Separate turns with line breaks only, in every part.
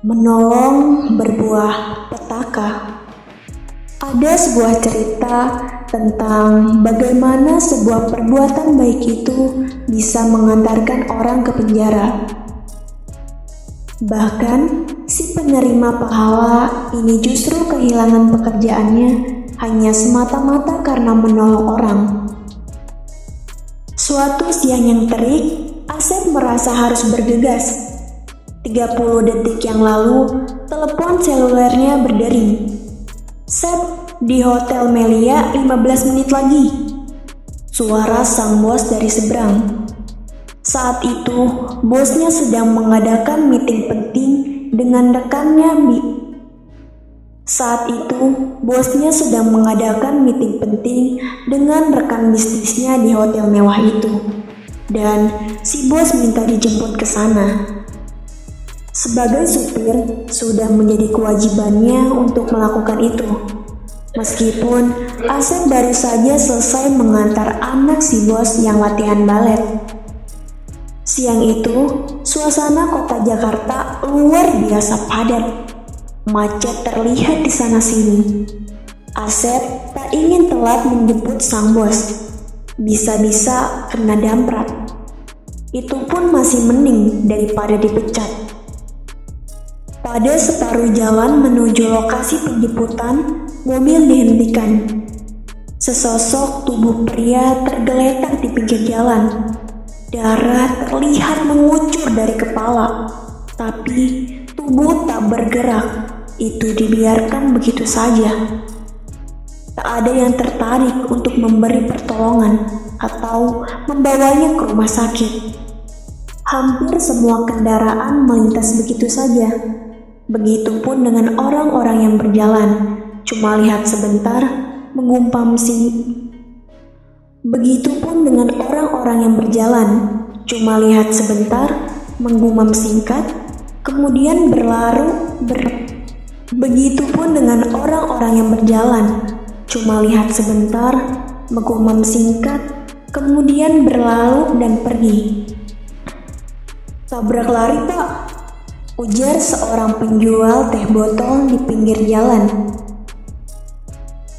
Menolong berbuah petaka. Ada sebuah cerita tentang bagaimana sebuah perbuatan baik itu bisa mengantarkan orang ke penjara. Bahkan, si penerima pahala ini justru kehilangan pekerjaannya hanya semata-mata karena menolong orang. Suatu siang yang terik, Asep merasa harus bergegas. 30 detik yang lalu, telepon selulernya berdering. "Sep, di Hotel Melia 15 menit lagi." Suara sang bos dari seberang. Saat itu, bosnya sedang mengadakan meeting penting dengan rekannya rekan bisnisnya di hotel mewah itu. Dan si bos minta dijemput ke sana. Sebagai supir, sudah menjadi kewajibannya untuk melakukan itu. Meskipun Asep baru saja selesai mengantar anak si bos yang latihan balet. Siang itu, suasana kota Jakarta luar biasa padat. Macet terlihat di sana-sini. Asep tak ingin telat menjemput sang bos. Bisa-bisa kena damprat. Itu pun masih mending daripada dipecat. Pada separuh jalan menuju lokasi penjemputan, mobil dihentikan. Sesosok tubuh pria tergeletak di pinggir jalan. Darah terlihat mengucur dari kepala, tapi tubuh tak bergerak. Itu dibiarkan begitu saja. Tak ada yang tertarik untuk memberi pertolongan atau membawanya ke rumah sakit. Hampir semua kendaraan melintas begitu saja. Begitupun dengan orang-orang yang berjalan, cuma lihat sebentar, mengumam singkat, kemudian berlalu dan pergi. "Tabrak lari, Pak," ujar seorang penjual teh botol di pinggir jalan.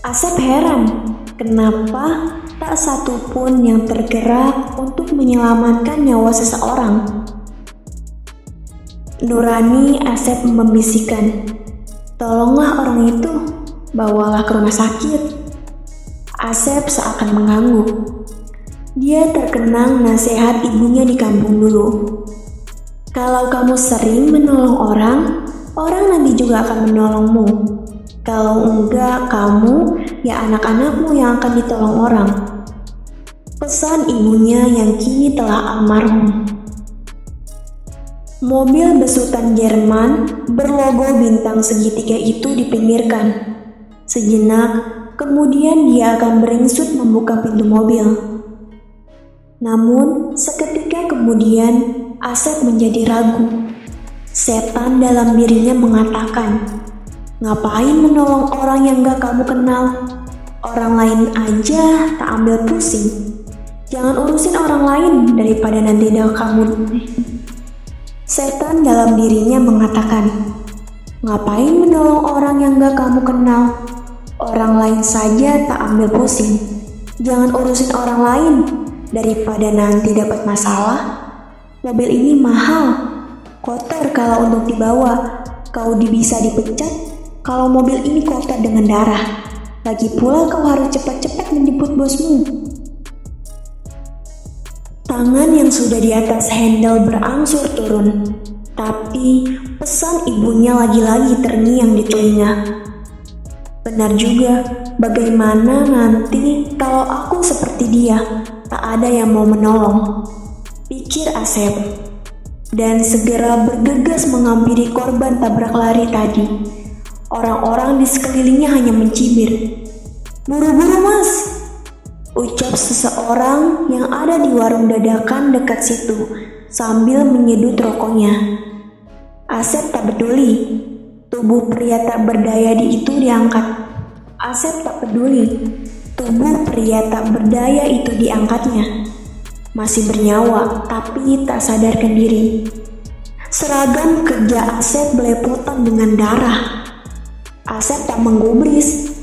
Asep heran, kenapa tak satu pun yang tergerak untuk menyelamatkan nyawa seseorang. Nurani Asep membisikkan, "Tolonglah orang itu, bawalah ke rumah sakit." Asep seakan mengangguk. Dia terkenang nasihat ibunya di kampung dulu. Kalau kamu sering menolong orang, orang nanti juga akan menolongmu. Kalau enggak, kamu, ya anak-anakmu yang akan ditolong orang. Pesan ibunya yang kini telah almarhum. Mobil besutan Jerman berlogo bintang segitiga itu dipinggirkan. Sejenak, kemudian dia akan beringsut membuka pintu mobil. Namun, seketika kemudian, Asep menjadi ragu. Setan dalam dirinya mengatakan, "Ngapain menolong orang yang gak kamu kenal? Orang lain aja tak ambil pusing. Jangan urusin orang lain daripada nanti kamu." Setan dalam dirinya mengatakan, "Ngapain menolong orang yang gak kamu kenal? Orang lain saja tak ambil pusing. Jangan urusin orang lain daripada nanti dapat masalah. Mobil ini mahal, kotor kalau untuk dibawa. Kau bisa dipecat kalau mobil ini kotor dengan darah. Lagi pula kau harus cepat-cepat menjemput bosmu." Tangan yang sudah di atas handle berangsur turun, tapi pesan ibunya lagi-lagi terngiang di telinga. Benar juga, bagaimana nanti kalau aku seperti dia, tak ada yang mau menolong, pikir Asep. Dan segera bergegas menghampiri korban tabrak lari tadi. Orang-orang di sekelilingnya hanya mencibir. "Buru-buru, Mas," ucap seseorang yang ada di warung dadakan dekat situ sambil menyedut rokoknya. Asep tak peduli. Tubuh pria tak berdaya itu diangkat. Asep tak peduli. Tubuh pria tak berdaya itu diangkatnya. Masih bernyawa, tapi tak sadarkan diri. Seragam kerja Asep belepotan dengan darah. Asep tak menggubris.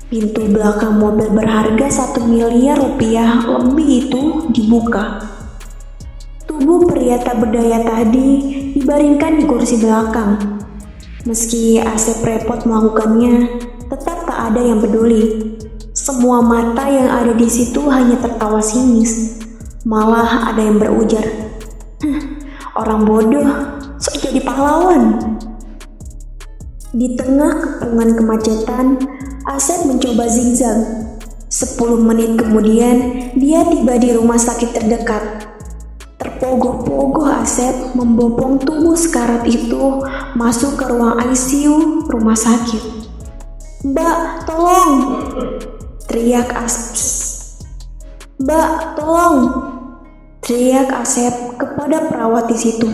Pintu belakang mobil berharga 1 miliar rupiah lebih itu dibuka. Tubuh pria tak berdaya tadi dibaringkan di kursi belakang. Meski Asep repot melakukannya, tetap tak ada yang peduli. Semua mata yang ada di situ hanya tertawa sinis. Malah ada yang berujar, orang bodoh, sok jadi pahlawan. Di tengah kepungan kemacetan, Asep mencoba zigzag. 10 menit kemudian, dia tiba di rumah sakit terdekat. Terpogoh-pogoh Asep membopong tubuh sekarat itu masuk ke ruang ICU rumah sakit. "Mbak, tolong!" teriak Asep. "Mbak, tolong!" teriak Asep kepada perawat di situ.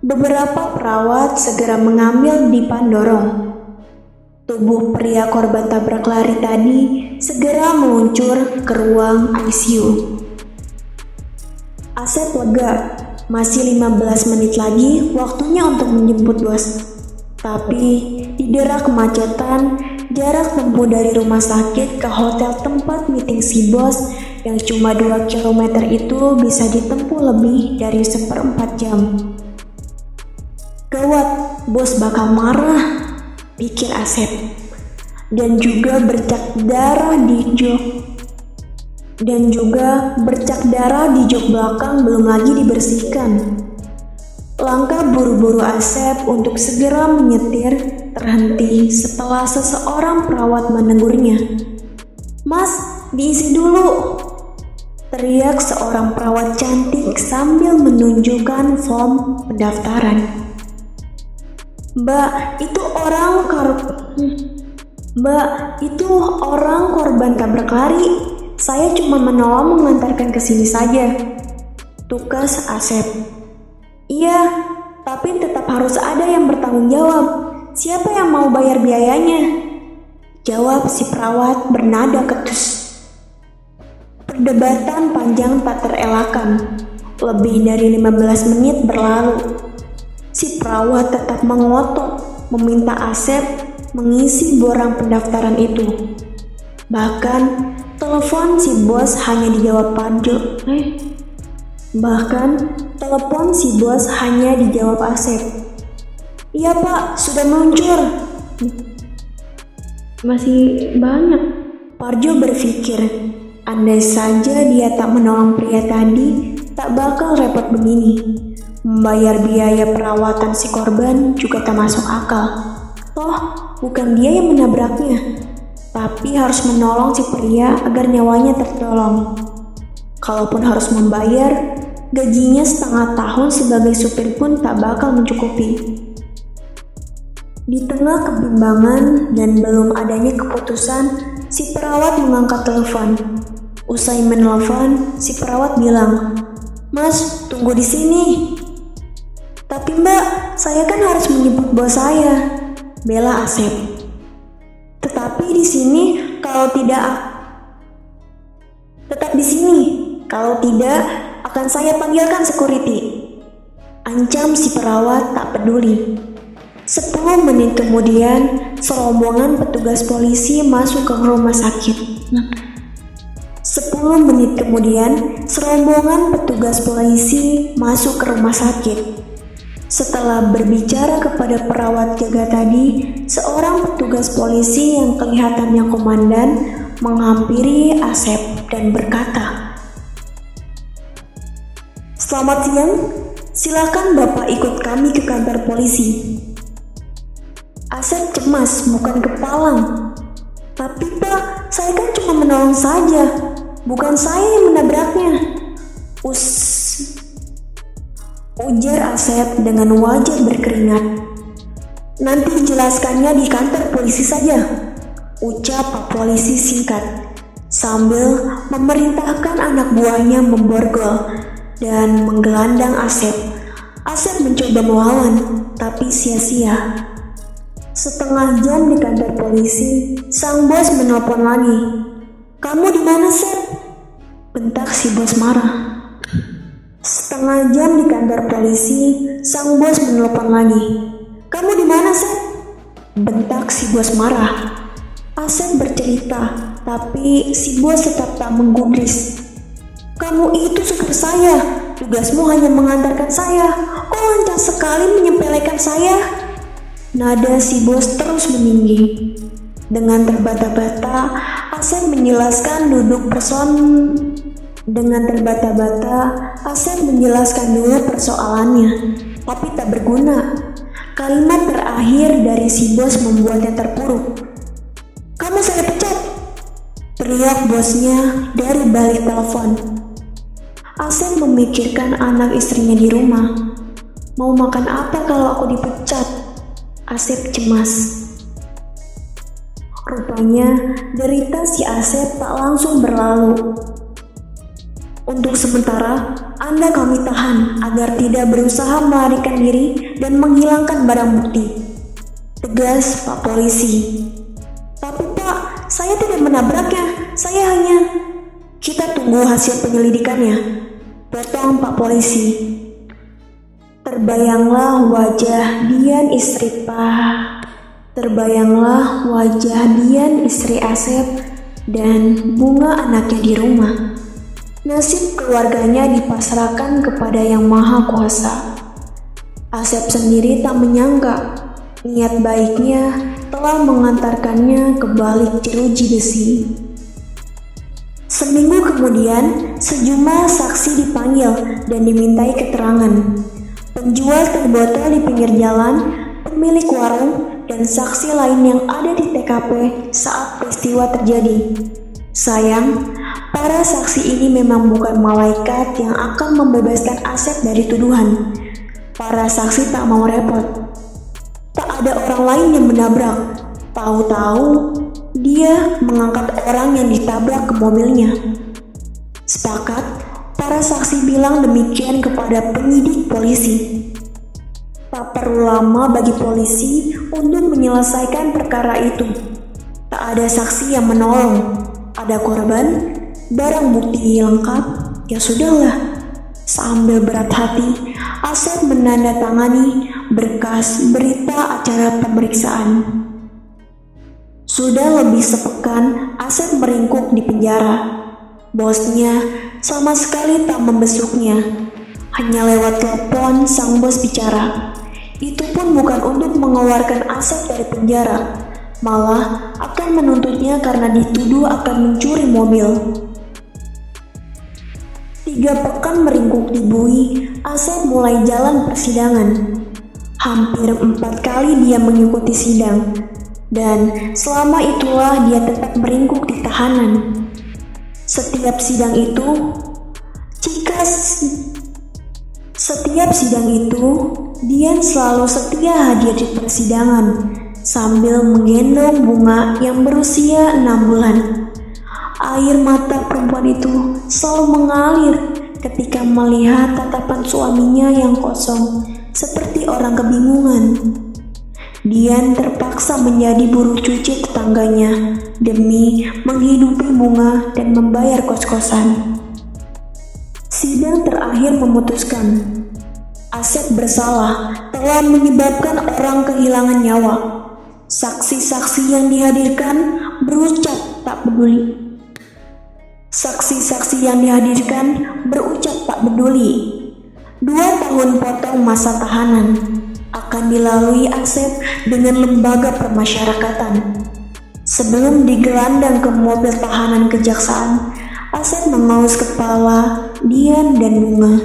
Beberapa perawat segera mengambil dipan dorong. Tubuh pria korban tabrak lari tadi segera meluncur ke ruang ICU. Asep lega, masih 15 menit lagi waktunya untuk menjemput bos. Tapi di derak kemacetan, jarak tempuh dari rumah sakit ke hotel tempat meeting si bos yang cuma 2 km itu bisa ditempuh lebih dari 1/4 jam. Gawat, bos bakal marah, pikir Asep. Dan juga bercak darah di jok belakang belum lagi dibersihkan. Langkah buru-buru Asep untuk segera menyetir terhenti setelah seseorang perawat menegurnya. "Mas, diisi dulu!" teriak seorang perawat cantik sambil menunjukkan form pendaftaran. Mbak, itu orang korban tabrak lari. Saya cuma menolong mengantarkan ke sini saja," tukas Asep. "Iya, tapi tetap harus ada yang bertanggung jawab. Siapa yang mau bayar biayanya?" jawab si perawat bernada ketus. Perdebatan panjang tak terelakkan. Lebih dari 15 menit berlalu. Si perawat tetap mengotot meminta Asep mengisi borang pendaftaran itu. Bahkan telepon si bos hanya dijawab Asep. "Iya Pak, sudah meluncur." "Masih banyak." Parjo berpikir, andai saja dia tak menolong pria tadi, tak bakal repot begini. Membayar biaya perawatan si korban juga tak masuk akal. Toh, bukan dia yang menabraknya, tapi harus menolong si pria agar nyawanya tertolong. Kalaupun harus membayar, gajinya setengah tahun sebagai supir pun tak bakal mencukupi. Di tengah kebimbangan dan belum adanya keputusan, si perawat mengangkat telepon. Usai menelpon, si perawat bilang, "Mas, tunggu di sini." "Tapi Mbak, saya kan harus menjemput bos saya," bela Asep. "Tetap di sini, kalau tidak akan saya panggilkan security," ancam si perawat tak peduli. 10 menit kemudian, serombongan petugas polisi masuk ke rumah sakit. Setelah berbicara kepada perawat jaga tadi, seorang petugas polisi yang kelihatannya komandan menghampiri Asep dan berkata, "Selamat siang, silakan Bapak ikut kami ke kantor polisi." Asep cemas, bukan kepalang. "Tapi Pak, saya kan cuma menolong saja, bukan saya yang menabraknya," ujar Asep dengan wajah berkeringat. "Nanti jelaskannya di kantor polisi saja," ucap Pak Polisi singkat, sambil memerintahkan anak buahnya memborgol dan menggelandang Asep. Asep mencoba melawan, tapi sia-sia. Setengah jam di kantor polisi, sang bos menelpon lagi. "Kamu di mana, Sep?" bentak si bos marah. Setengah jam di kantor polisi, sang bos menelpon lagi. "Kamu di mana, Sep?" bentak si bos marah. Asep bercerita, tapi si bos tetap tak menggubris. "Kamu itu supir saya, tugasmu hanya mengantarkan saya. Kok lancar sekali menyepelekan saya?" Nada si bos terus meninggi. Dengan terbata-bata, Asep menjelaskan dulu persoalannya, tapi tak berguna. Kalimat terakhir dari si bos membuatnya terpuruk. "Kamu saya pecat!" teriak bosnya dari balik telepon. Asep memikirkan anak istrinya di rumah. Mau makan apa kalau aku dipecat? Asep cemas. Rupanya derita si Asep tak langsung berlalu. "Untuk sementara, Anda kami tahan agar tidak berusaha melarikan diri dan menghilangkan barang bukti," tegas Pak Polisi. "Tapi Pak, saya tidak menabraknya, saya hanya..." "Kita tunggu hasil penyelidikannya," potong Pak Polisi. Terbayanglah wajah Dian istri Asep dan Bunga anaknya di rumah. Nasib keluarganya dipasrahkan kepada Yang Maha Kuasa. Asep sendiri tak menyangka niat baiknya telah mengantarkannya ke balik jeruji besi. Seminggu kemudian, sejumlah saksi dipanggil dan dimintai keterangan. Penjual teh botol di pinggir jalan, pemilik warung, dan saksi lain yang ada di TKP saat peristiwa terjadi. Sayang, para saksi ini memang bukan malaikat yang akan membebaskan Asep dari tuduhan. Para saksi tak mau repot. Tak ada orang lain yang menabrak. Tahu-tahu dia mengangkat orang yang ditabrak ke mobilnya. Sepakat, para saksi bilang demikian kepada penyidik polisi. Tak perlu lama bagi polisi untuk menyelesaikan perkara itu. Tak ada saksi yang menolong. Ada korban, barang bukti lengkap, ya sudahlah. Sambil berat hati, Asep menandatangani berkas berita acara pemeriksaan. Sudah lebih sepekan Asep meringkuk di penjara. Bosnya sama sekali tak membesuknya. Hanya lewat telepon sang bos bicara. Itu pun bukan untuk mengeluarkan Asep dari penjara, malah akan menuntutnya karena dituduh akan mencuri mobil. 3 pekan meringkuk di bui, Asep mulai jalan persidangan. Hampir 4 kali dia mengikuti sidang, dan selama itulah dia tetap meringkuk di tahanan. Setiap sidang itu, Dian selalu setia hadir di persidangan sambil menggendong Bunga yang berusia 6 bulan. Air mata perempuan itu selalu mengalir ketika melihat tatapan suaminya yang kosong seperti orang kebingungan. Dian terpaksa menjadi buruh cuci tetangganya demi menghidupi Bunga dan membayar kos-kosan. Sidang terakhir memutuskan Asep bersalah telah menyebabkan orang kehilangan nyawa. Saksi-saksi yang dihadirkan berucap tak peduli. 2 tahun potong masa tahanan akan dilalui Asep dengan lembaga permasyarakatan. Sebelum digelandang ke mobil tahanan kejaksaan, Asep mengelus kepala Dian dan Bunga.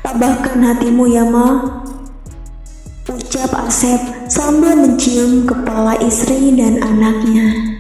"Tabahkan hatimu ya Ma," ucap Asep sambil mencium kepala istri dan anaknya.